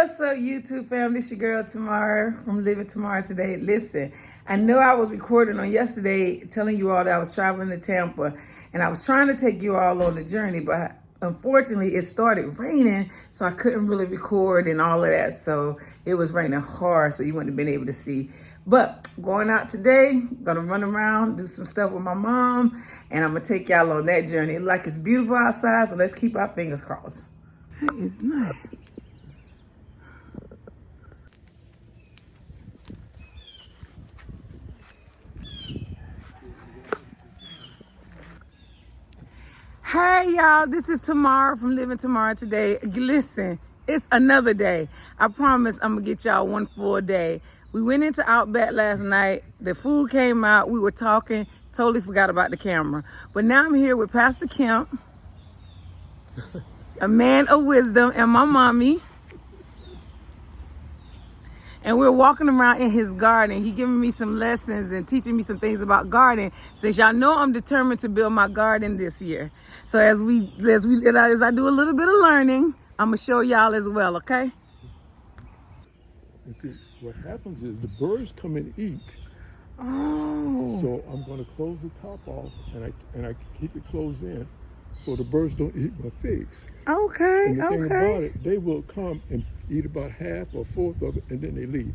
What's up, YouTube fam? This your girl Tamara from Living Tomorrow Today. Listen, I know I was recording on yesterday telling you all that I was traveling to Tampa and I was trying to take you all on the journey, but unfortunately it started raining, so I couldn't really record and all of that. So it was raining hard, so you wouldn't have been able to see. But going out today, gonna run around, do some stuff with my mom, and I'm gonna take y'all on that journey. Like, it's beautiful outside, so let's keep our fingers crossed. That is nice. Hey y'all, this is Tamara from Living Tomorrow Today. Listen, it's another day. I promise I'm gonna get y'all one full day. We went into Outback last night. The food came out. We were talking. Totally forgot about the camera. But now I'm here with Pastor Kemp, a man of wisdom, and my mommy. And we're walking around in his garden. He giving me some lessons and teaching me some things about gardening. Since y'all know I'm determined to build my garden this year. So as I do a little bit of learning, I'm gonna show y'all as well, okay? You see, what happens is the birds come and eat. Oh. So I'm gonna close the top off and I keep it closed in so the birds don't eat my figs. Okay, And the thing about okay. it, they will come and eat about half or fourth of it and then they leave.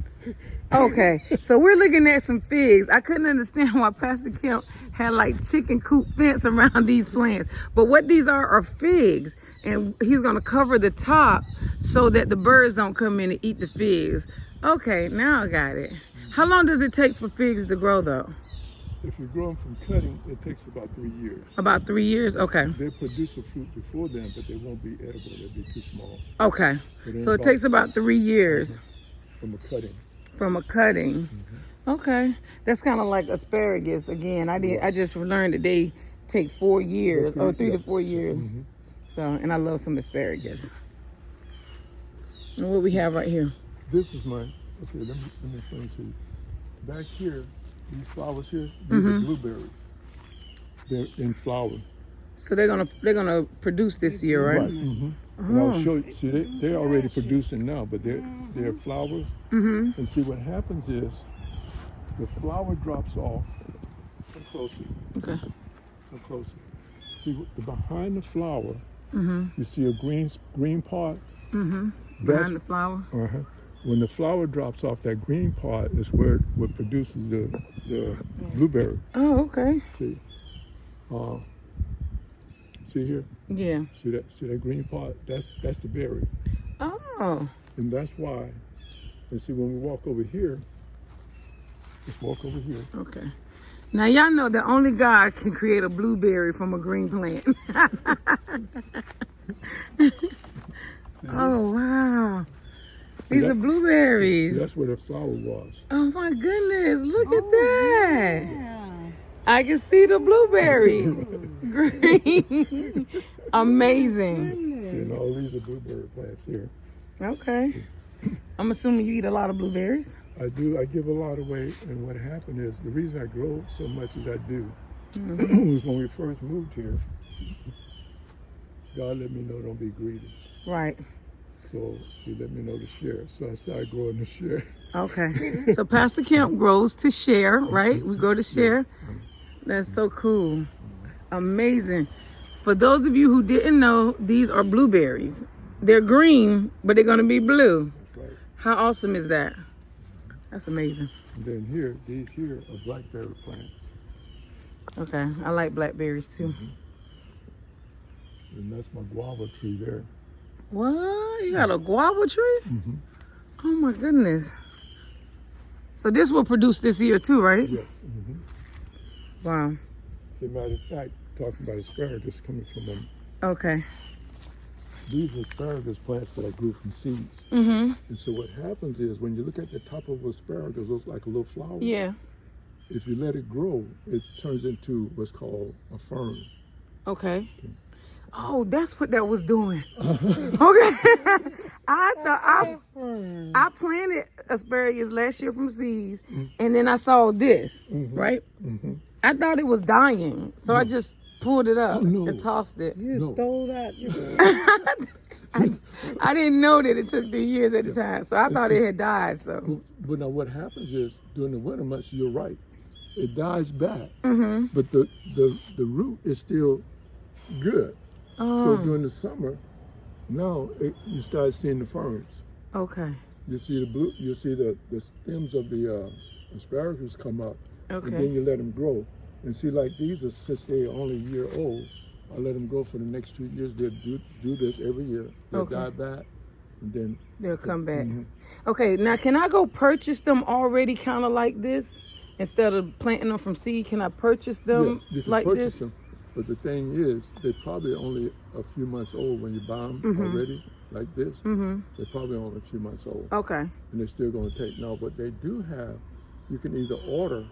Okay, so we're looking at some figs. I couldn't understand why Pastor Kemp had like chicken coop fence around these plants. But what these are figs. And he's gonna cover the top so that the birds don't come in and eat the figs. Okay, now I got it. How long does it take for figs to grow though? If you grow them from cutting, it takes about 3 years. About 3 years? Okay. They produce a fruit before then, but they won't be edible. They'll be too small. Okay. So it takes about 3 years. From a cutting. From a cutting. Mm-hmm. Okay. That's kind of like asparagus again. I just learned that they take 4 years, or 3 to 4 years. Mm-hmm. So, and I love some asparagus. And what we have right here? This is my, okay, let me explain to you. Back here, these flowers here, these are blueberries. They're in flower. So they're gonna produce this year, right? Right. Mm-hmm. And I'll show you. See, they're already producing now, but they're flowers. Mm-hmm. And see, what happens is the flower drops off. Come closer. Okay. Come closer. See, behind the flower, Mm-hmm. you see a green part. Mm-hmm. Behind the flower. Uh-huh. When the flower drops off, that green part is where what produces the blueberry. Oh, okay. See, see here. Yeah. See that green part? That's the berry, Oh. and that's why. And see, when we walk over here, let's walk over here. Okay. Now y'all know that only God can create a blueberry from a green plant. Oh wow. These are blueberries. See, that's where the flower was. Oh my goodness, look at that. Yeah. I can see the blueberry. Green. Amazing. See, and all these are blueberry plants here. Okay. I'm assuming you eat a lot of blueberries. I do. I give a lot away, and what happened is the reason I grow so much as I do was when we first moved here. God let me know don't be greedy. Right. So he let me know to share. So I started growing to share. Okay. So Pastor Kemp grows to share, right? We grow to share. That's so cool. Amazing. For those of you who didn't know, these are blueberries. They're green, but they're going to be blue. That's right. How awesome is that? That's amazing. And then here, these here are blackberry plants. Okay. I like blackberries too. And that's my guava tree there. What? You got a guava tree? Mm-hmm. Oh my goodness. So this will produce this year too, right? Yes. Mm-hmm. Wow. As a matter of fact, talking about asparagus coming from them. Okay. These asparagus plants that I grew from seeds. Mm-hmm. And so what happens is when you look at the top of asparagus, it looks like a little flower. Yeah. If you let it grow, it turns into what's called a fern. Okay. Oh, that's what that was doing. Okay. I planted asparagus last year from seeds, and then I saw this, right? Mm-hmm. I thought it was dying, so I just pulled it up and tossed it. No. Throw that. I didn't know that it took 3 years at the time, so I thought it had died. So, But now what happens is during the winter months, you're right, it dies back, mm-hmm. but the root is still good. So during the summer, now you start seeing the ferns. Okay. You see you see the stems of the asparagus come up, Okay. and then you let them grow. And see, like these are, since they're only a year old, I let them grow for the next 2 years. They'll do this every year. They'll die back, and then they'll come back. Mm-hmm. Okay, now can I go purchase them already kind of like this? Instead of planting them from seed, can I purchase them you can like purchase this? them. But the thing is, they're probably only a few months old when you buy them already, like this. Mm-hmm. They're probably only a few months old. Okay. And they're still going to take. Now, but they do have, you can either order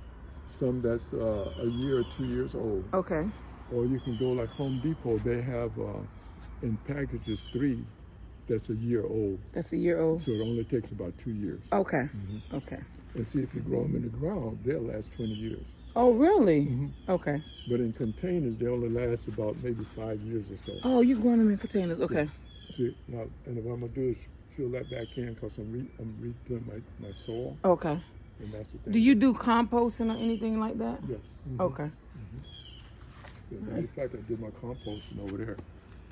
some that's a year or 2 years old, Okay. or you can go like Home Depot. They have in packages 3 that's a year old. That's a year old. So it only takes about 2 years. Okay. Okay. And see, if you grow them in the ground, they'll last 20 years. Oh, really? Okay. But in containers, they only last about maybe 5 years or so. Oh, you're growing them in containers. Okay. See, now, and what I'm gonna do is fill that back in because I'm redoing my soil, Okay. and that's the thing. Do you do composting or anything like that? Yes. Okay. As a matter of fact, I did my composting over there.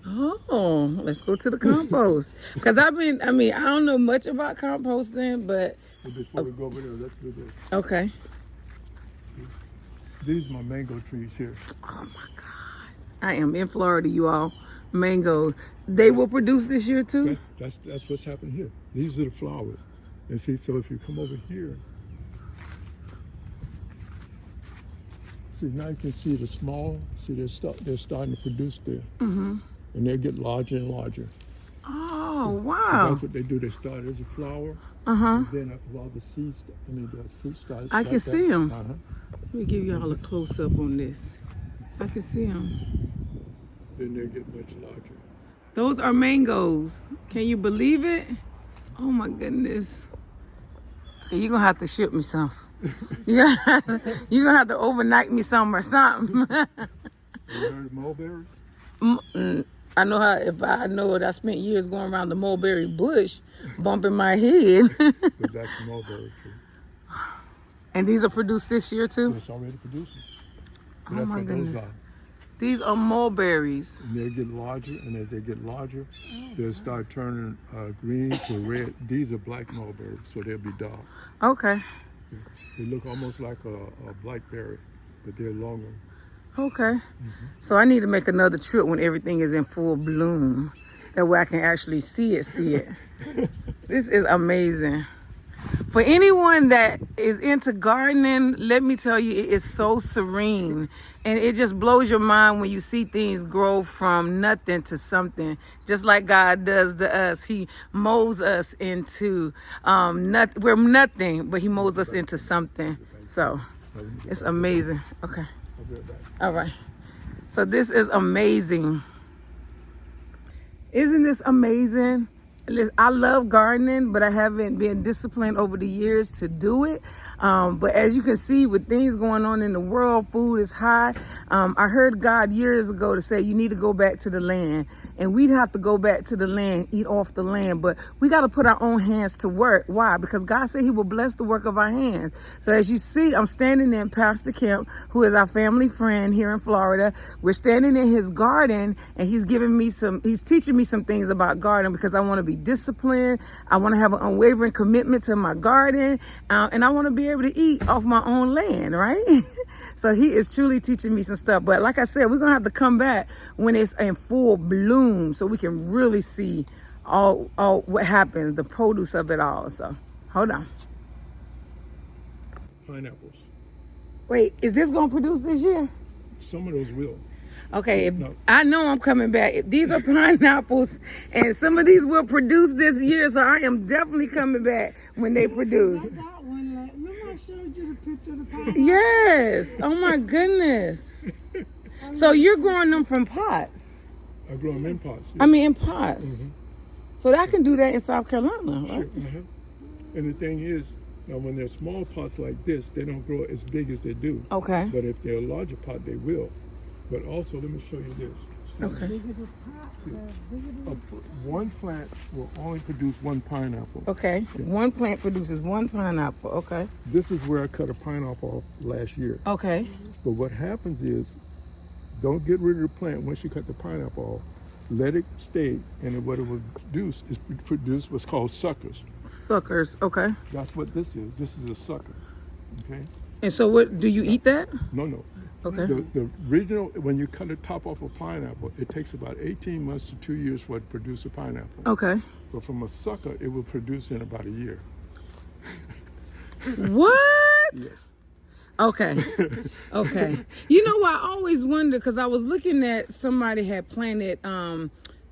Oh, let's go to the compost. Because I don't know much about composting, but But before we go over there, let's do this. okay. These are my mango trees here. Oh my God. I am in Florida, you all. Mangoes. They will produce this year too? That's what's happening here. These are the flowers. And see, so if you come over here, see now you can see the small. See, they're starting to produce there, and they get larger and larger. Oh, And wow. that's what they do. They start as a flower, Uh-huh. and then after all the seeds, the fruit starts. I can see 'em. Uh-huh. Let me give y'all a close-up on this. I can see them. Then they get much larger. Those are mangoes. Can you believe it? Oh my goodness. Okay, you're gonna have to ship me some. You're gonna have to overnight me some or something. You heard of mulberries? I know how, if I know it, I spent years going around the mulberry bush, bumping my head. But that's a mulberry tree. And these are produced this year too? It's already producing. So Oh that's my what goodness. those are. These are mulberries. And they get larger, and as they get larger, they'll start turning green to red. These are black mulberries, so they'll be dark. Okay. They look almost like a blackberry, but they're longer. Okay. So I need to make another trip when everything is in full bloom. That way I can actually see it. This is amazing. For anyone that is into gardening, let me tell you, it is so serene. And it just blows your mind when you see things grow from nothing to something. Just like God does to us. He molds us into we're nothing, but he molds us into something. So it's amazing. Okay. I'll be right back. All right. So this is amazing. Isn't this amazing? I love gardening, but I haven't been disciplined over the years to do it. But as you can see, with things going on in the world, food is high. I heard God years ago to say, you need to go back to the land. And we'd have to go back to the land, eat off the land. But we got to put our own hands to work. Why? Because God said he will bless the work of our hands. So as you see, I'm standing in Pastor Kemp, who is our family friend here in Florida. We're standing in his garden, and he's teaching me some things about gardening because I want to be disciplined. I want to have an unwavering commitment to my garden, and I want to be able to eat off my own land, right? So he is truly teaching me some stuff. But like I said, we're gonna have to come back when it's in full bloom so we can really see all what happens, the produce of it all. So hold on. Pineapples. Wait, is this gonna produce this year? Some of those will. Okay, No. I know I'm coming back. If these are pineapples, and some of these will produce this year, so I am definitely coming back when they produce. I got one. Remember I showed you the picture of the pineapple? Yes. Oh my goodness. So you're growing them from pots? I grow them in pots. I mean, in pots. So I can do that in South Carolina, right? Sure. And the thing is, now when they're small pots like this, they don't grow as big as they do. Okay. But if they're a larger pot, they will. But also, let me show you this. Okay. Bigger the pot, the bigger the... One plant will only produce one pineapple. Okay. One plant produces one pineapple. Okay. This is where I cut a pineapple off last year. Okay. But what happens is, don't get rid of the plant once you cut the pineapple off. Let it stay, and what it will produce what's called suckers. Suckers. Okay. That's what this is. This is a sucker. Okay? And so, what do you eat that? No. Okay. The original, when you cut the top off a pineapple, it takes about 18 months to 2 years for it to produce a pineapple. Okay. But from a sucker, it will produce in about a year. What? Yes. Okay. Okay. You know what? I always wonder because I was looking at somebody had planted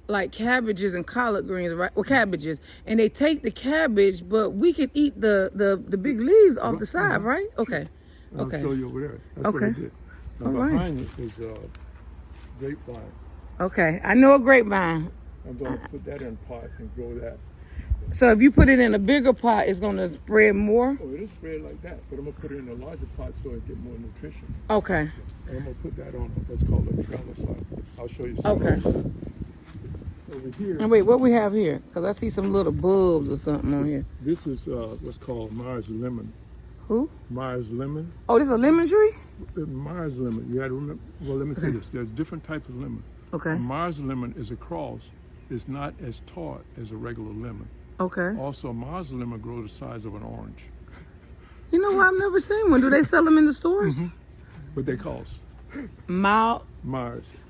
like cabbages and collard greens, right? Well, cabbages, and they take the cabbage, but we could eat the big leaves off the side, right? Okay. I'll Okay. show you over there. That's what I Okay. did. Now All right. behind it is grapevine. Okay. I know a grapevine. I'm going to put that in a pot and grow that. So if you put it in a bigger pot, it's going to spread more. Oh, it'll spread like that, but I'm going to put it in a larger pot so it get more nutrition. Okay. And I'm going to put that on what's called a trellis. I'll show you Okay. some. Over here, And wait, what we have here? Because I see some little bulbs or something on here. this is what's called Myers lemon. Who? Myers lemon. Oh, this is a lemon tree? Myers lemon. You got to remember. Well, let me say this. There's different types of lemon. Okay. A Myers lemon is a cross. It's not as tart as a regular lemon. Okay. Also, Myers lemon grows the size of an orange. You know what? I've never seen one. Do they sell them in the stores? What they cost? Myers.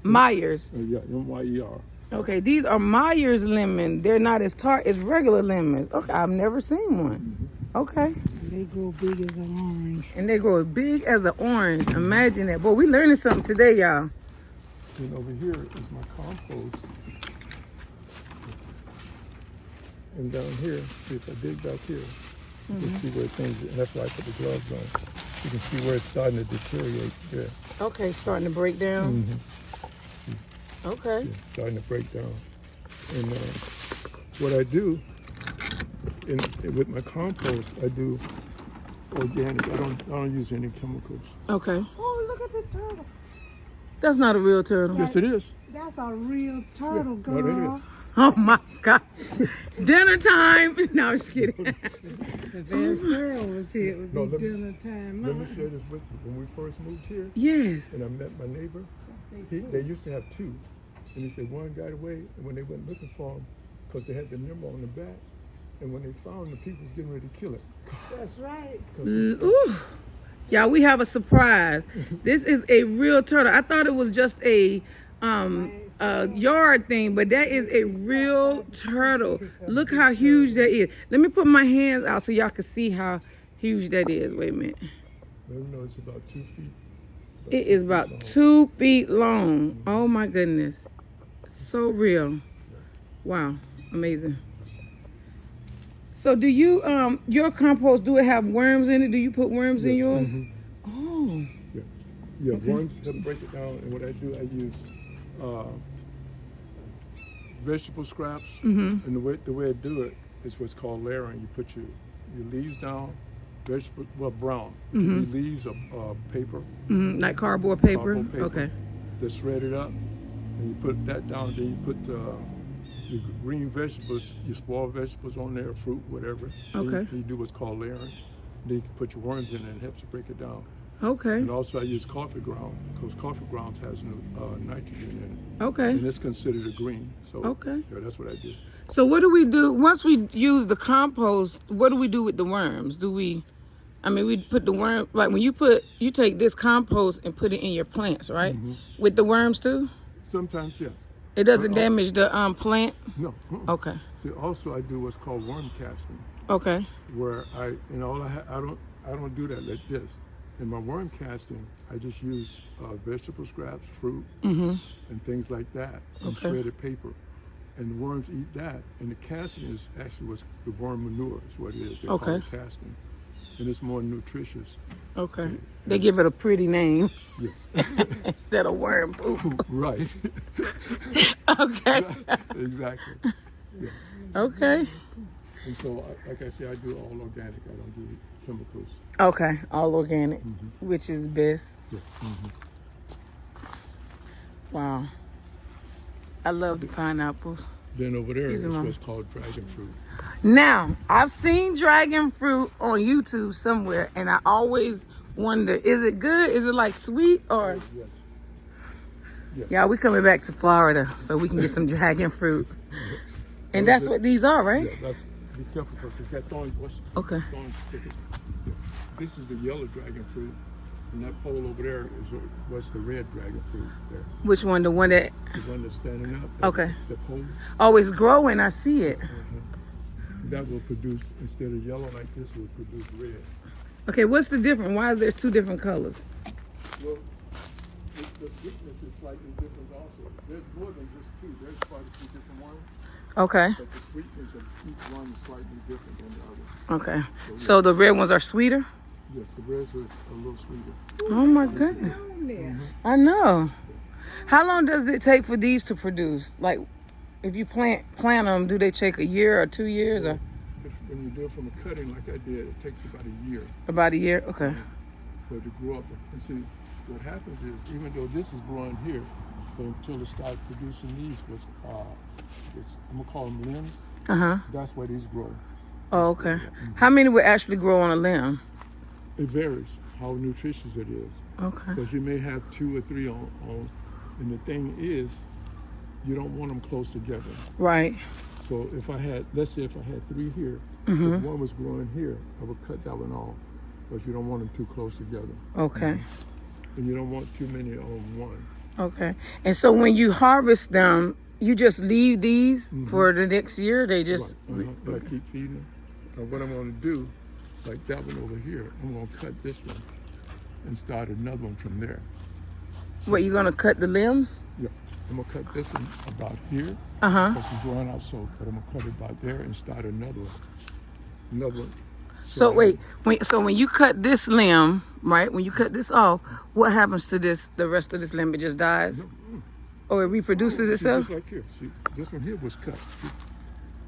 Myers. Yeah, M-Y-E-R. Okay, these are Myers lemon. They're not as tart as regular lemons. Okay, I've never seen one. Okay. They grow big as an orange. And they grow as big as an orange. Imagine that. Boy, we learning something today, y'all. And over here is my compost. And down here, see if I dig back here, you can see where things, and that's why I put the gloves on. You can see where it's starting to deteriorate there. Okay, starting to break down. Okay. Yeah, starting to break down. And what I do with my compost, I do organic. I don't use any chemicals. Okay. Oh, look at the turtle. That's not a real turtle. Yes, it is. That's a real turtle, Yeah, no, girl. it is. Oh my God. Dinner time. No, I'm just kidding. If Van Searle was here, it would No, be dinner time. Let me share this with you. When we first moved here, Yes. and I met my neighbor, they used to have two. And he said one got away, and when they went looking for him, because they had the number on the back, and when they found him, the people was getting ready to kill it. That's right. Ooh. Y'all, we have a surprise. This is a real turtle. I thought it was just a yard thing, but that is a real turtle. Look how huge that is. Let me put my hands out so y'all can see how huge that is. Wait a minute. Let me know it's about 2 feet. It is about 2 feet long. Oh my goodness. So real. Wow. Amazing. So do you, your compost, do it have worms in it? Do you put worms in yours? Oh. Yeah, worms help break it down, and what I do, I use vegetable scraps, and the way I do it is what's called layering. You put your leaves down, brown. Your leaves are paper. Like cardboard paper? Cardboard paper. Okay. They're shredded up, and you put that down. Then you put your green vegetables, your spoiled vegetables on there, fruit, whatever. Okay. You do what's called layering. Then you can put your worms in it, and it helps you break it down. Okay. And also I use coffee ground, because coffee grounds has nitrogen in it. Okay. And it's considered a green. So Okay. yeah, that's what I do. So what do we do once we use the compost? What do we do with the worms? We put the worm, like when you take this compost and put it in your plants, right? With the worms too? Sometimes, yeah. It doesn't damage the plant? No. Okay. See, also I do what's called worm casting, Okay. where I don't do that like this. In my worm casting, I just use vegetable scraps, fruit, and things like that, and Okay. shredded paper. And the worms eat that. And the casting is actually what's the worm manure is what it is. They call Okay. it casting. And it's more nutritious. Okay. They give it a pretty name Yes. instead of worm poop. Right. Okay. Exactly. Yeah. Okay. And so, like I say, I do all organic. I don't do chemicals. Okay. All organic, which is best. Yeah. Wow. I love the pineapples. Then over there Excuse me, is Mom. what's called dragon fruit. Now, I've seen dragon fruit on YouTube somewhere, and I always wonder, is it good? Is it like sweet or? Yes. Yes. Yeah, we coming back to Florida so we can get some dragon fruit. And that's what these are, right? Yeah, that's, be careful because it's got thorns. Okay. Thorns stickers. Yeah. This is the yellow dragon fruit. And that pole over there is what's the red dragon fruit there. Which one? The one that The one that's standing up. Okay. The pole. always growing? I see it. That will produce, instead of yellow like this, will produce red. Okay, what's the difference? Why is there two different colors? Well, the sweetness is slightly different also. There's more than just two. There's quite a few different ones. Okay. But the sweetness of each one is slightly different than the other. Okay. So the red ones are sweeter? Yes, the reds are a little sweeter. Oh my goodness. On there. I know. How long does it take for these to produce? Like, if you plant them, do they take a year or 2 years or When you do it from a cutting like I did, it takes about a year about a year? Okay. for it to grow up. And see, what happens is, even though this is growing here, but until it starts producing these, I'm gonna call them limbs, Uh-huh. that's where these grow. Oh, okay. How many would actually grow on a limb? It varies how nutritious it is. Okay. Because you may have 2 or 3 on, and the thing is, you don't want them close together. Right. So if I had, let's say if I had 3 here, Mm-hmm. if one was growing here, I would cut that one off, because you don't want them too close together. Okay. And you don't want too many on one. Okay. And so when you harvest them, you just leave these for the next year? They just... Right. But I keep feeding them. What I'm going to do, like that one over here, I'm going to cut this one and start another one from there. What, you going to cut the limb? Yeah, I'm going to cut this one about here. Uh-huh. Because it's growing out so, but I'm going to cut it about there and start another one. Another one. So wait, when you cut this limb, right? When you cut this off, what happens to this? The rest of this limb, it just dies, or it reproduces See, itself? just like here. See, this one here was cut. See,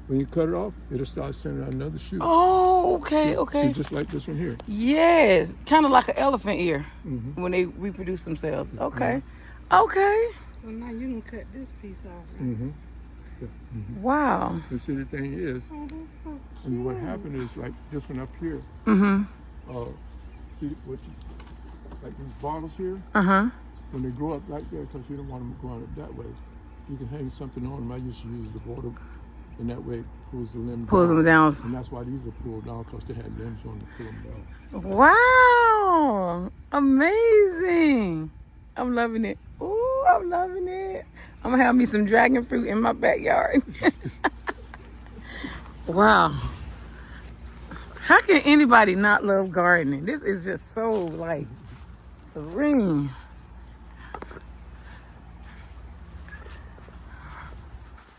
when you cut it off, it'll start sending out another shoot. Oh, okay, See, okay. just like this one here. Yes, kind of like an elephant ear when they reproduce themselves. Okay, okay. So now you can cut this piece off. Mm-hmm. Wow. And see, the thing is, Oh, that's so cute. and what happened is, like this one up here, see what you, like these bottles here, when they grow up like that, because you don't want them growing up that way, you can hang something on them. I used to use the water, and that way it pulls the limb Pull them down. And that's why these are pulled down, because they had limbs on to pull them down. Wow, amazing. I'm loving it. Ooh, I'm loving it. I'm gonna have me some dragon fruit in my backyard. Wow. How can anybody not love gardening? This is just so like serene.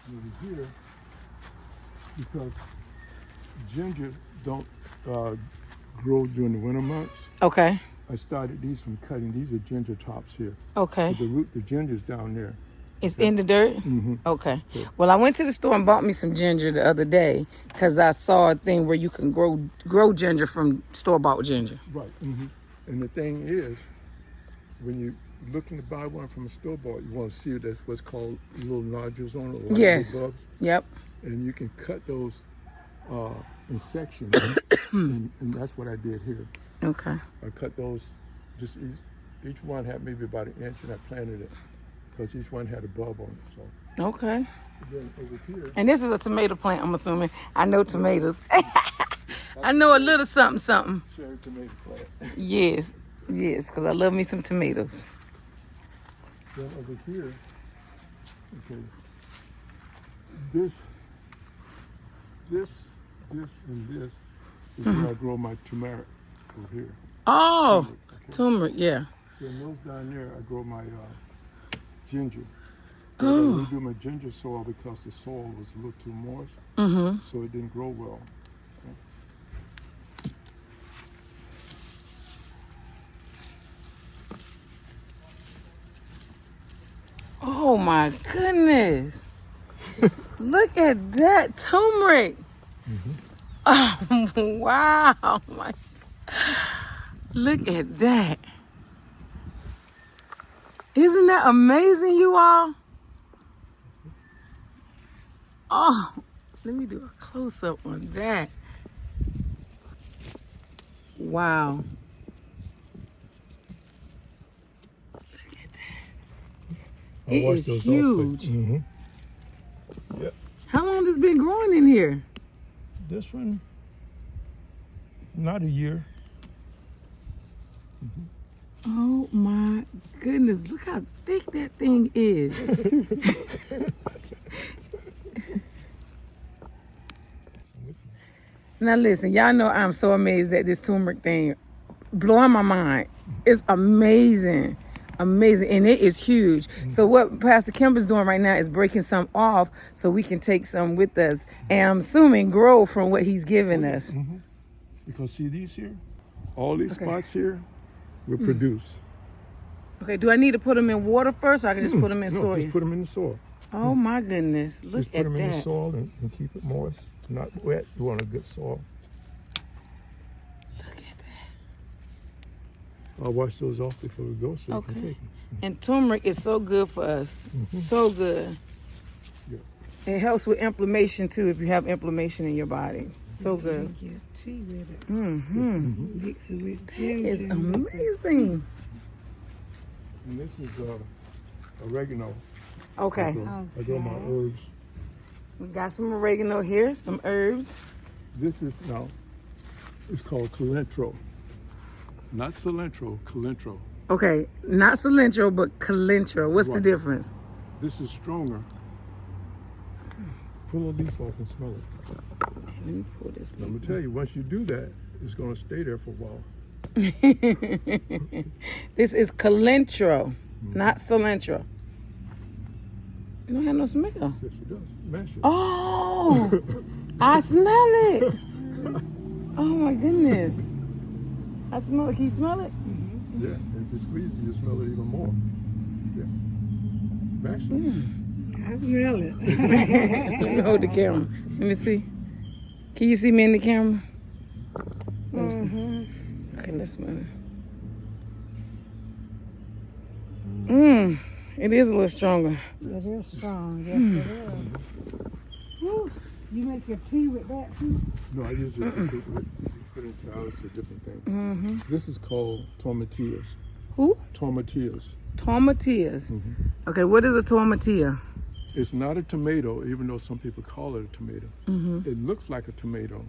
Over here, because ginger don't grow during the winter months, Okay. I started these from cutting. These are ginger tops here. Okay. But the root, the ginger's down there. It's in the dirt? Okay. Well, I went to the store and bought me some ginger the other day because I saw a thing where you can grow ginger from store-bought ginger. Right. And the thing is, when you're looking to buy one from a store-bought, you want to see that's what's called little nodules on it, like Yes. little bugs. Yep. And you can cut those in sections, and that's what I did here. Okay. I cut those, just each one had maybe about 1 inch, and I planted it, because each one had a bulb on it. So Okay. then over here, And this is a tomato plant, I'm assuming. I know tomatoes. I know a little something, something. cherry tomato plant. Yes. Yes, because I love me some tomatoes. Then over here, okay, this, and this is where I grow my turmeric over here. Oh, Okay. turmeric, yeah. Then those down there, I grow my ginger. But I redo my ginger soil because the soil was a little too moist, so it didn't grow well. Oh my goodness. Look at that turmeric. Oh, wow. My, look at that. Isn't that amazing, you all? Oh, let me do a close up on that. Wow. It wash is those off, huge. Mm-hmm. Yeah. How long has this been growing in here? This one, not a year. Oh my goodness, look how thick that thing is. Now listen, y'all know I'm so amazed at this turmeric thing. Blowing my mind. It's amazing. Amazing. And it is huge. So what Pastor Kemp is doing right now is breaking some off so we can take some with us. And I'm assuming grow from what he's giving us. Mm-hmm. Because see these here? All these Okay. spots here will produce. Okay, do I need to put them in water first or I can just put them in No, soil? just put them in the soil. Oh my goodness. Look Just put at them in the that. soil and keep it moist, not wet. You want a good soil. Look at that. I'll wash those off before we go so you can Okay. take them. And turmeric is so good for us. So good. Yeah. It helps with inflammation too if you have inflammation in your body. So good. Make your tea with it. Mm-hmm. Mix it with ginger. It's amazing. And this is oregano. Okay. I grow my herbs. We got some oregano here, some herbs. This is now, it's called cilantro. Not cilantro, cilantro. Okay, not cilantro, but cilantro. What's the Right. difference? This is stronger. Pull a leaf off and smell it. Let me pull this. I'm gonna tell you, once you do that, it's gonna stay there for a while. This is cilantro, not cilantro. It don't have no smell. Yes, it does. Mash it. Oh, I smell it. Oh my goodness. I smell it. Can you smell it? Yeah, and if you squeeze it, you smell it even more. Yeah. Mash it. I smell it. Let me hold the camera. Let me see. Can you see me in the camera? Okay, let's smell it. It is a little stronger. It is strong. Yes, it is. Woo. You make your tea with that too? No, I use it to put in salads or different things. This is called tomatillas. Who? Tomatillas. Tomatillas. Okay, what is a tomatilla? It's not a tomato, even though some people call it a tomato. It looks like a tomato,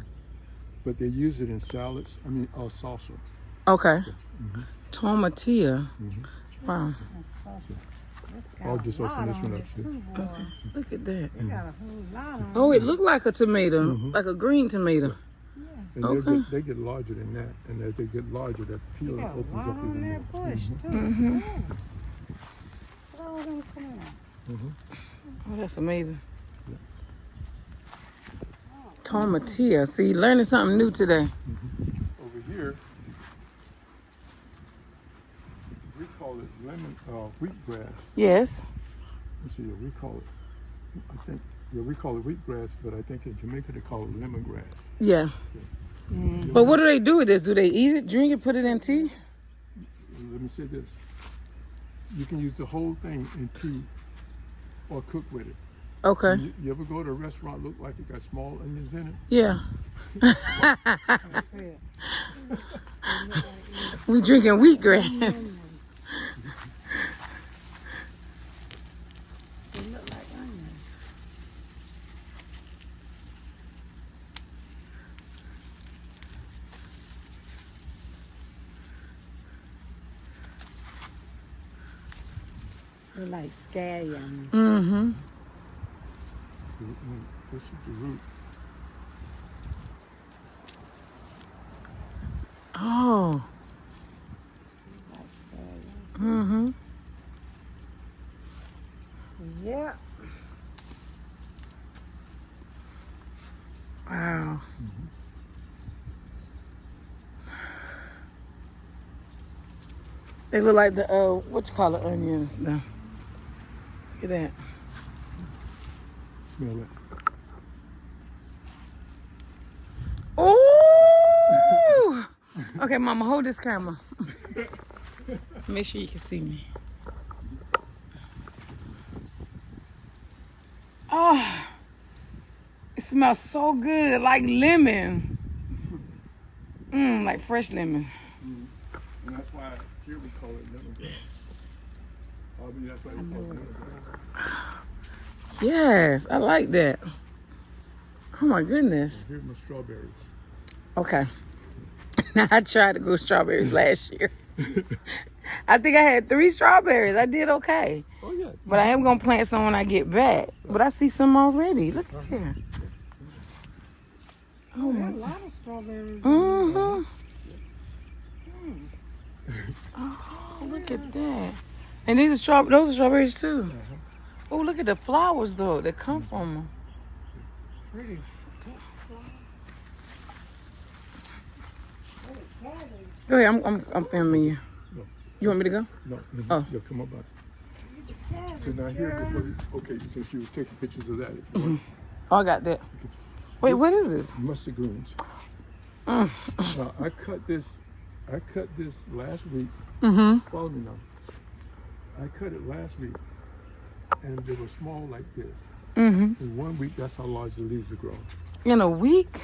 but they use it in salads. I mean, salsa. Okay. Tomatilla. Wow. I'll just open this one up. See? Look at that. Got a whole lot on Oh, it looked like a tomato, like a green tomato. And Okay. they get larger than that. And as they get larger, that peel Got a opens lot up on even more. that bush too. Look at all them coming out. Oh, that's amazing. Tomatilla. See, learning something new today. Over here, we call it wheatgrass. Yes. Let's see, we call it, I think, we call it wheatgrass, but I think in Jamaica they call it lemongrass. Yeah. But what do they do with this? Do they eat it, drink it, put it in tea? Let me say this. You can use the whole thing in tea or cook with it. Okay. You ever go to a restaurant look like it got small onions in it? Yeah. That's it. We drinking wheatgrass. They look like onions. They're like scallions. Mm-hmm. This is the root. Oh. Like scallions. Mm-hmm. Yep. Wow. They look like the what you call it, onions now. Look at that. Smell it. Ooh! Okay, Mama, hold this camera. Make sure you can see me. Oh, smells so good, like lemon. Like fresh lemon. And that's why here we call it lemongrass. That's why we call it lemongrass. Yes, I like that. Oh my goodness. Here's my strawberries. Okay. Now I tried to grow strawberries last year. I think I had 3 strawberries. I did okay. Oh yeah. But I am gonna plant some when I get back. But I see some already. Look at here. Oh, there's a lot of strawberries. Mm-hmm. Oh, look at that. And those are strawberries too. Oh, look at the flowers though that come from them. Pretty. Go ahead, I'm filming you. No. You want me to go? No. Oh. Yeah, come on back. So now here before you, okay, since you was taking pictures of that, if you want, Oh, I got that. Wait, what is this? mustard greens. Now I cut this last week. Follow me now. I cut it last week, and they were small like this. In 1 week, that's how large the leaves are grown. In a week?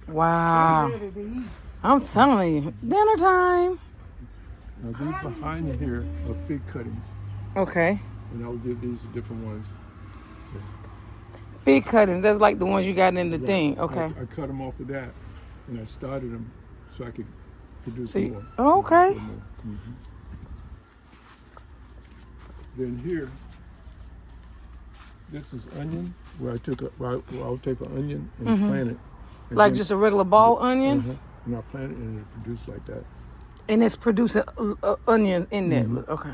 Wow. Ready to eat. I'm telling you. Dinner time. Now these behind me here are fig cuttings, Okay. and I'll give these the different ones. Fig cuttings. That's like the ones you got in the thing. Okay. I cut them off of that, and I started them so I could produce So more. okay. Then here, this is onion, where I'll take an onion and plant it. And Like then- just a regular ball onion, And I plant it and it produce like that. and it's producing onions in there. Okay.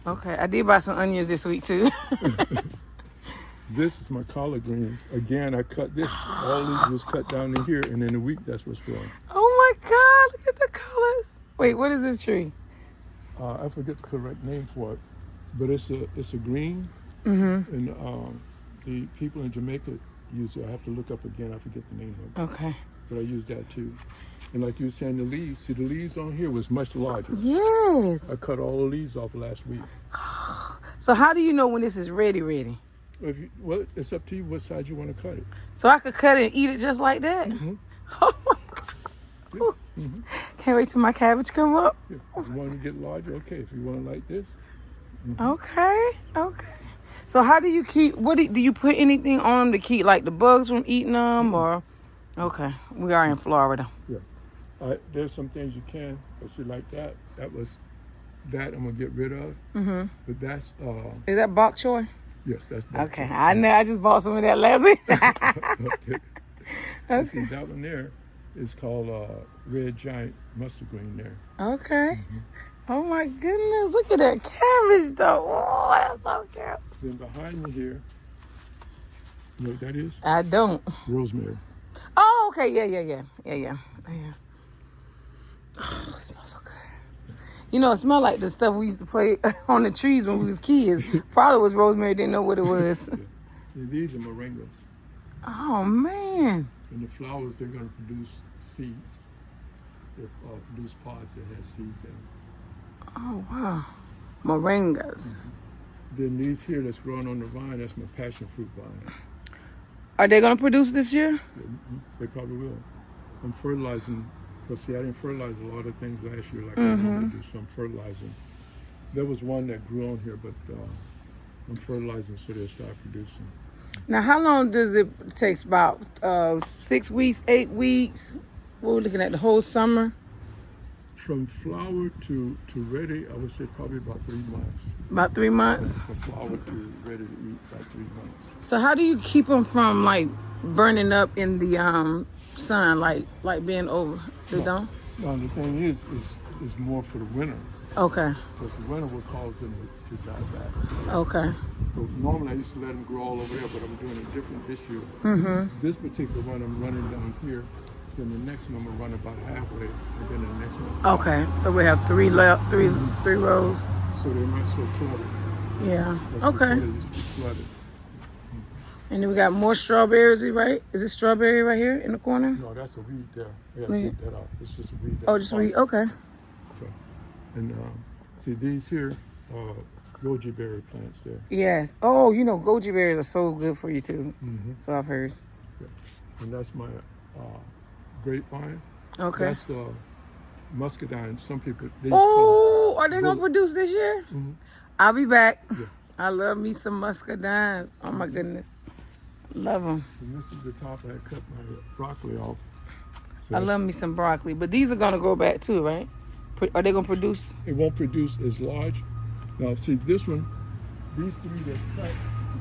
Okay. I did buy some onions this week too. This is my collard greens. Again, I cut this. All these was cut down to here, and in a week, that's what's growing. Oh my God! Look at the colors. Wait, what is this tree? I forget the correct name for it, but it's a green. And the people in Jamaica use it. I have to look up again. I forget the name of it. Okay. But I use that too. And like you were saying, the leaves. See, the leaves on here was much larger. Yes. I cut all the leaves off last week. So how do you know when this is ready? Well, it's up to you what side you want to cut it. So I could cut it and eat it just like that? Oh my God. Can't wait till my cabbage come up. If you want to get larger, okay. If you want it like this, Okay. So how do you keep, do you put anything on them to keep like the bugs from eating them or? Okay. We are in Florida. there's some things you can, but see, like that I'm gonna get rid of. But that's Is that bok choy? yes, that's bok Okay. choy. I know. I just bought some of that last week. Okay. See, that one there is called red giant mustard green there. Okay. Oh my goodness. Look at that cabbage though. Oh, that's so cute. Then behind me here, you know what that is? I don't. Rosemary. Oh, okay. Yeah. Oh, it smells so good. You know, it smells like the stuff we used to play on the trees when we was kids. Probably was rosemary, didn't know what it was. And these are moringas. Oh, man. And the flowers, they're gonna produce seeds. They produce pods that have seeds in them. Oh, wow. Moringas. Then these here that's growing on the vine, that's my passion fruit vine. Are they going to produce this year? They probably will. I'm fertilizing, but see, I didn't fertilize a lot of things last year like I normally do, so I'm fertilizing. There was one that grew on here, but I'm fertilizing so they'll start producing. Now, how long does it take? About 6 weeks, 8 weeks? What we're looking at, the whole summer? From flower to ready, I would say probably about 3 months. About 3 months? From flower to ready to eat, about 3 months. So how do you keep them from, like, burning up in the sun, like being over? They don't? Now, the thing is more for the winter. Okay. Because the winter will cause them to die back. Okay. So normally I used to let them grow all over there, but I'm doing it different this year. This particular one I'm running down here. Then the next one I'm gonna run about halfway, and then the next one. Okay. So we have three rows. So they're not so cluttered. Yeah. Like Okay. before they used to be cluttered. And then we got more strawberries, right? Is it strawberry right here in the corner? No, that's a weed there. I gotta Weed. get that out. It's just a weed. Oh, just wheat. Okay. And see these here, goji berry plants there. Yes. Oh, you know, goji berries are so good for you too. Mm-hmm. So I've heard. Yeah. And that's my grapevine. Okay. That's muscadine. Some people they Oh, are they Go- gonna produce this year? Mhm. I'll be back. Yeah. I love me some muscadines. Oh my goodness, love them. And this is the top. I cut my broccoli off. So I love me some broccoli, but these are gonna grow back too, right? Are they gonna produce? it won't produce as large. Now, see this one, these three that cut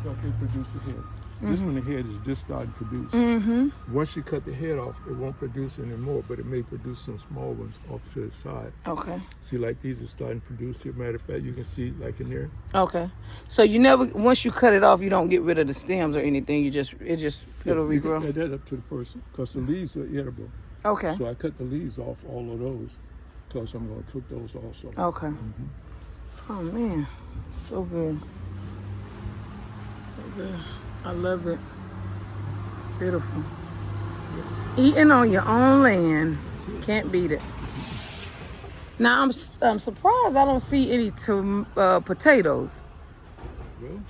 because they produce the head. This one, the head is just starting to produce. Mm-hmm. Once you cut the head off, it won't produce anymore, but it may produce some small ones off to the side. Okay. See, like these are starting to produce here. Matter of fact, you can see like in there. Okay. So you never, once you cut it off, you don't get rid of the stems or anything. It'll You regrow. can add that up to the person because the leaves are edible. Okay. So I cut the leaves off all of those because I'm going to cook those also. Okay. Oh man, so good. So good. I love it. It's beautiful. Eating on your own land, can't beat it. Now I'm surprised I don't see any potatoes. Well,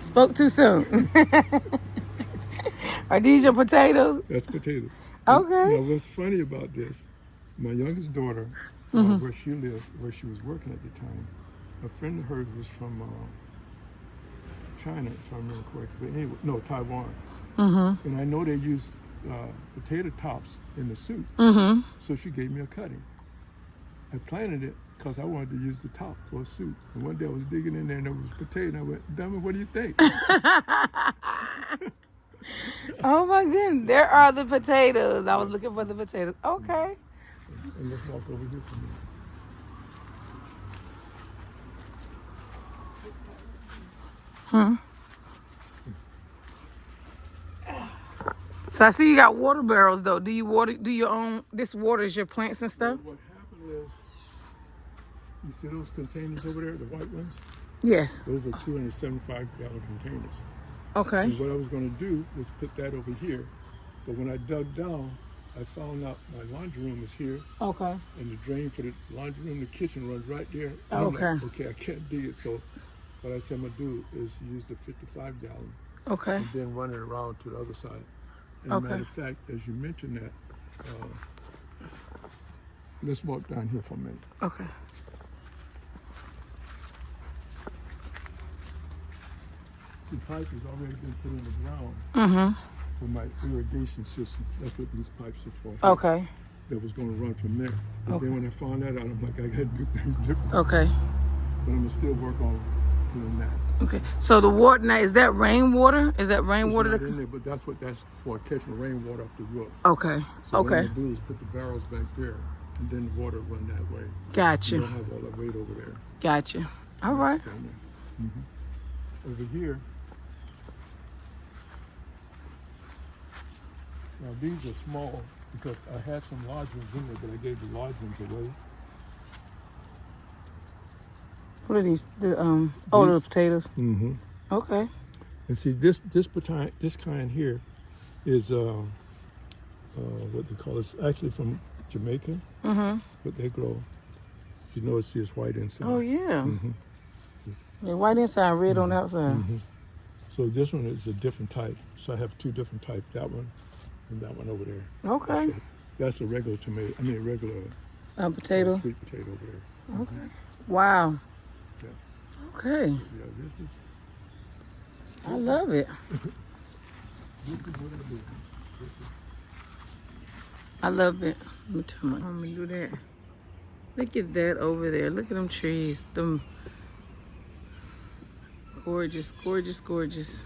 Spoke too soon. Are these your potatoes? that's potatoes. Okay. Now, what's funny about this, my youngest daughter, where she lived, where she was working at the time, a friend of hers was from China, if I remember correctly. But anyway, no, Taiwan. Mm-hmm. And I know they use potato tops in the soup. Mm-hmm. So she gave me a cutting. I planted it because I wanted to use the top for a soup. And one day I was digging in there and there was potato. And I went, Dummy, what do you think? Oh my goodness, there are the potatoes. I was looking for the potatoes. Okay. And let's walk over here for me. So I see you got water barrels though. Do you water? Do your own? This waters your plants and stuff? What happened is, you see those containers over there, the white ones? Yes. Those are 275-gallon containers. Okay. And what I was going to do was put that over here. But when I dug down, I found out my laundry room is here, Okay. and the drain for the laundry room, the kitchen runs right there. And I'm Okay. like, okay, I can't dig it. So what I said I'm going to do is use the 55-gallon Okay. and then run it around to the other side. And Okay. matter of fact, as you mentioned that, let's walk down here for a minute. Okay. The pipe has already been put in the ground Mm-hmm. for my irrigation system. That's what these pipes are for. Okay. That was going to run from there. But Okay. then when I found that out, I'm like, I got to do things different. Okay. But I'm going to still work on doing that. Okay. So the water now, is that rainwater? Is that It's rainwater? not in there, but that's for catching rainwater off the roof. Okay. So what I'm Okay. going to do is put the barrels back there, and then the water run that way. You Gotcha. don't have all that weight over there. Gotcha. All right. Down there. Over here, now these are small because I had some large ones in there, but I gave the large ones away. What are these? The the These? potatoes. Mm-hmm. Okay. And see, this kind here is what they call it. It's actually from Jamaica, Mm-hmm. but they grow. You notice it's white inside. Oh yeah. Mhm. Yeah, white inside, red on the outside. Mhm. So this one is a different type. So I have two different types. That one and that one over there. Okay. That's a regular tomato. I mean, a regular Potato. sweet potato over there. Okay. Wow. Yeah. Okay. Yeah, this is I love it. what I do. I love it. Let me tell my mom to do that. Look at that over there. Look at them trees. Them gorgeous, gorgeous, gorgeous.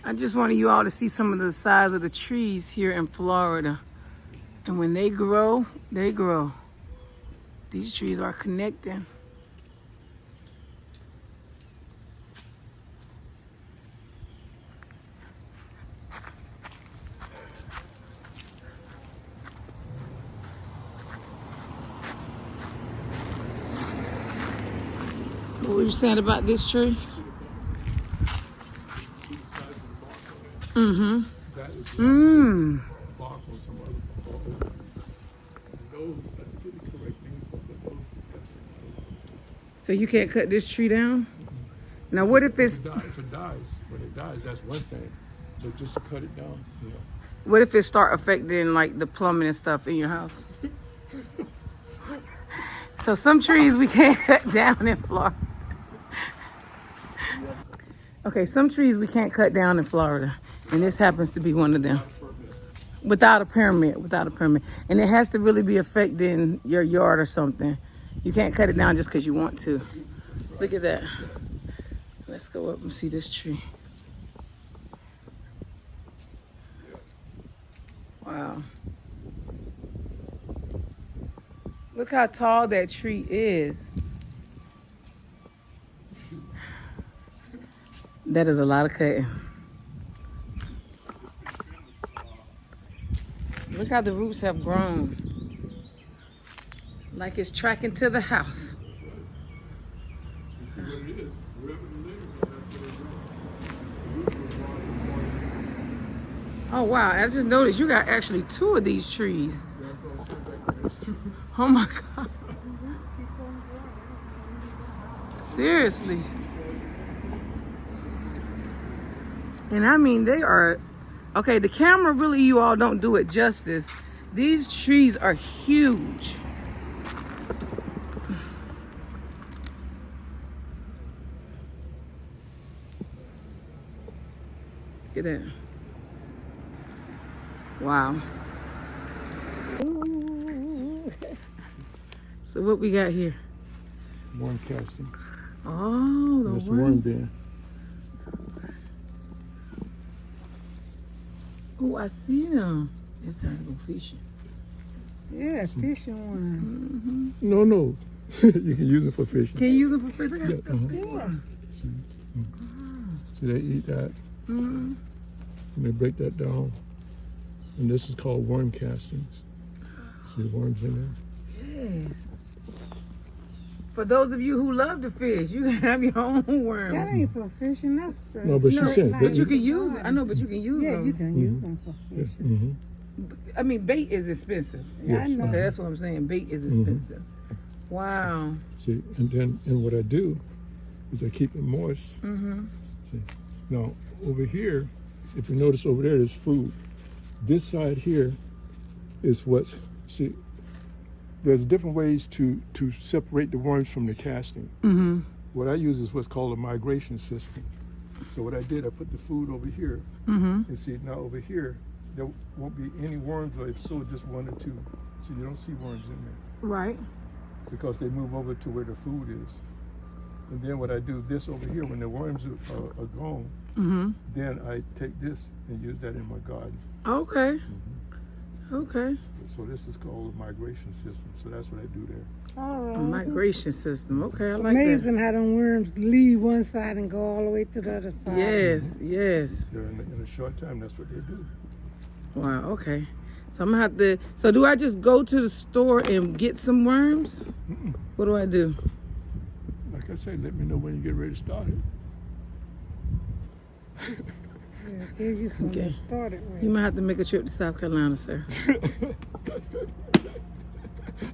I just wanted you all to see some of the size of the trees here in Florida. And when they grow, they grow. These trees are connecting. were you saying about this tree? See the size of the bark on it? Mm-hmm. That is Mm. bark on some other bark. And those, I get the correct name for it, but those, So you can't cut this tree down? Now what if it's if it dies, when it dies, that's one thing. But just to cut it down, you know. what if it start affecting like the plumbing and stuff in your house? So some trees we can't cut down in Florida. Okay, some trees we can't cut down in Florida, and this happens to be one of them. Without a permit, and it has to really be affecting your yard or something. You can't cut it down just because you want to. Look at that. Let's go up and see this tree. Wow. Look how tall that tree is. That is a lot of cutting. Look how the roots have grown. Like it's tracking to the house. See what it is. Wherever the leaves are, that's where they grow. Oh wow, I just noticed you got actually 2 of these trees. Oh my God. Seriously. And I mean, they are, okay, the camera really, you all don't do it justice. These trees are huge. Look at that. Wow. So what we got here? Worm casting. Oh, the That's the worm. worm bin. Oh, I see them. It's time to go fishing. Yeah, fishing worms. No, no. You can use it for fishing. Can you use them for fish? Look at Yeah, that. Yeah. See, they eat that, Mhm. and they break that down. And this is called worm castings. See the worms in there? Yeah. For those of you who love to fish, you can have your own That worms. ain't for fishing. That's the. No, but she No, said but you can use it. I know, but you can use Yeah, them. you can use them for fishing. Mm-hmm. I mean, bait is expensive. Yeah, I Yes. know. Okay, that's what I'm saying. Bait is expensive. Wow. See, and what I do is I keep it moist. Mm-hmm. See, now over here, if you notice over there, there's food. This side here is what's, see, there's different ways to separate the worms from the casting. Mm-hmm. What I use is what's called a migration system. So what I did, I put the food over here, Mm-hmm. and see, now over here, there won't be any worms, or if so, just 1 or 2. So you don't see worms in there, Right. because they move over to where the food is. And then what I do, this over here, when the worms are gone, Mm-hmm. then I take this and use that in my garden. Okay. Okay. So this is called a migration system. So that's what I do there. All A right. migration system. Okay, I like Amazing how them worms leave one side and go all the way to the other that. side. Yes, yes. They're in a short time, that's what they do. Wow, okay. So I'm gonna have to, so do I just go to the store and get some worms? Mm-mm. What do I do? Like I said, let me know when you get ready to start it. Yeah, give you some Okay. to start it with. You might have to make a trip to South Carolina, sir.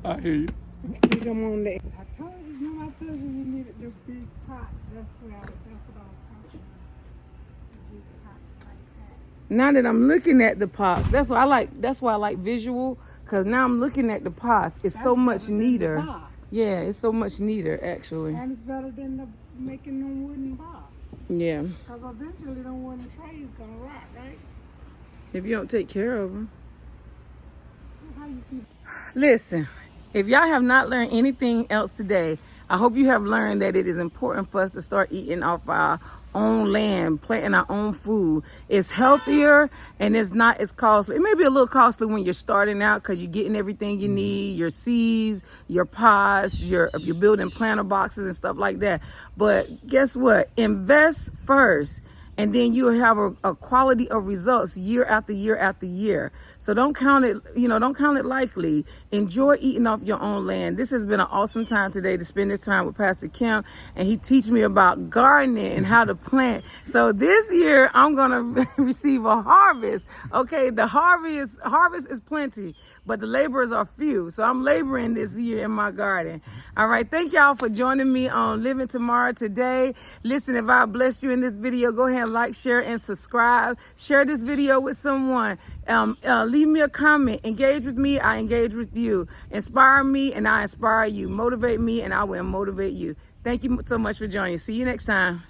I hear you. Stick 'em on there. I told you, remember I told you we needed the big pots. That's what I was talking about. The big pots like that. Now that I'm looking at the pots, that's why I like visual, because now I'm looking at the pots. It's so That's much better than the neater. box. Yeah, it's so much neater actually. And it's better than the making them wooden box. Yeah. Because eventually them wooden trays gonna rot, right? If you don't take care of them. How you keep Listen, if y'all have not learned anything else today, I hope you have learned that it is important for us to start eating off our own land, planting our own food. It's healthier and it's not as costly. It may be a little costly when you're starting out because you're getting everything you need, your seeds, your pots, if you're building planter boxes and stuff like that. But guess what? Invest first and then you'll have a quality of results year after year after year. So don't count it, don't count it lightly. Enjoy eating off your own land. This has been an awesome time today to spend this time with Pastor Kemp, and he teach me about gardening and how to plant. So this year I'm gonna receive a harvest. Okay, the harvest is plenty, but the laborers are few. So I'm laboring this year in my garden. All right, thank y'all for joining me on Living Tomorrow today. Listen, if I blessed you in this video, go ahead and like, share, and subscribe. Share this video with someone. Leave me a comment. Engage with me, I engage with you. Inspire me, and I inspire you. Motivate me, and I will motivate you. Thank you so much for joining. See you next time.